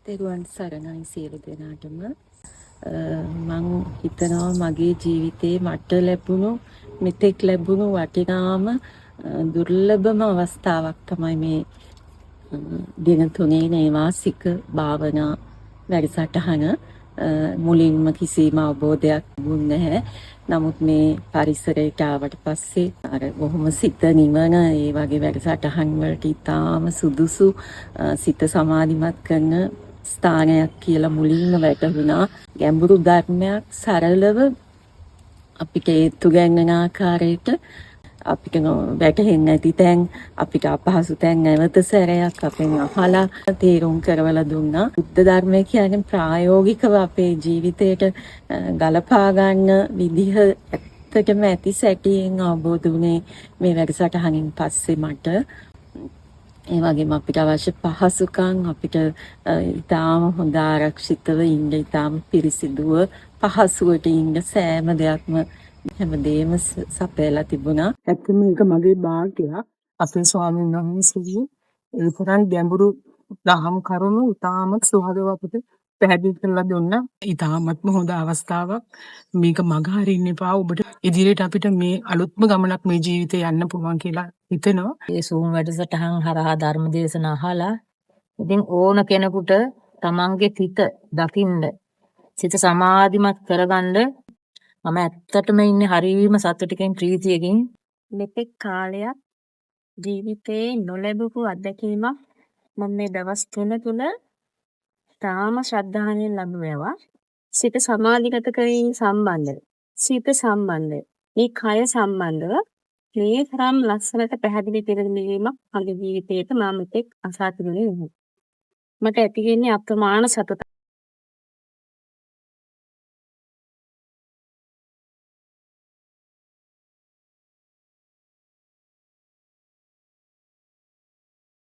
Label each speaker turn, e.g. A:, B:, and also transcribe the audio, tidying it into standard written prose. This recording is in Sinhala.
A: තෙරුවන් සරණයි සියලු දෙනාටම. මං හිතනවා මගේ ජීවිතේ මට ලැබුණු මෙතෙක් ලැබුණු වටිනාම දුර්ලභම අවස්ථාවක් තමයි මේ දින තුනේ නේවාසික භාවනා වැඩසටහන. මුලින්ම කිසිම අවබෝධයක් තිබුණේ නැහැ. නමුත් මේ පරිසරයට ආවට පස්සේ අර බොහොම සිත නිවන ඒ වගේ වැඩසටහන් වලට ඉතාම සුදුසු සිත සමාධිමත් කරන ස්ථානයක් කියලා මුලින්ම වැටහුණා. ගැඹුරු ධර්මයක් සරලව අපිට ඒත්තු ගන්නන ආකාරයට අපිට වැටහෙන්නේ නැති තැන් අපිට අපහසු තැන් නැවත සැරයක් අපෙන් අහලා තේරුම් කරවලා දුන්නා. බුද්ධ ධර්මය කියන්නේ ප්‍රායෝගිකව අපේ ජීවිතයට ගලපා ගන්න විදිහ ඇත්තටම ඇති සැටියෙන් අවබෝධ වුණේ මේ වැඩසටහනින් පස්සේ මට. ඒ වගේම අපිට අවශ්‍ය පහසුකම් අපිට ඉතාම හොඳ ආරක්ෂිතව ඉන්න ඉතාම පිරිසිදුව පහසුවට ඉන්න සෑම දෙයක්ම හැමදේම සපයලා තිබුණා.
B: ඇත්තම ඒක මගේ භාග්‍යයක්. අපේ ස්වාමීන් වහන්සේගේ ඒ තරම් ගැඹුරු දහම් කරුණු ඉතාමත් සුහදව අපිට පැහැදිලි කරලා දුන්නා. ඉතාමත්ම හොඳ අවස්ථාවක්. මේක මග හරින්න එපා. ඔබට ඉදිරියට අපිට මේ අලුත්ම ගමනක් මේ ජීවිතේ යන්න පුළුවන් කියලා හිතෙනවා.
C: ඒ සූම් වැඩසටහන් හරහා ධර්ම දේශනා අහලා ඉතින් ඕන කෙනෙකුට තමන්ගේ සිත දකින්න සිත සමාධිමත් කරගන්න මම ඇත්තටම ඉන්නේ හරියම සතුටකින් ප්‍රීතියකින්.
D: මෙතෙක් කාලයක් ජීවිතේ නොලැබපු අත්දැකීමක් මම මේ දවස් 3 තුල තාම ශ්‍රද්ධාවෙන් ලැබුවා. සිත සමාධිගත කිරීම සම්බන්ධව සිත සම්බන්ධව මේ කය සම්බන්ධව මේ තරම් ලස්සනට පැහැදිලි පිළිගැනීමක් මගේ ජීවිතේට මම මෙතෙක් අසා තිබුණේ නැහැ. මට ඇති වෙන්නේ අප්‍රමාණ සතුටක්.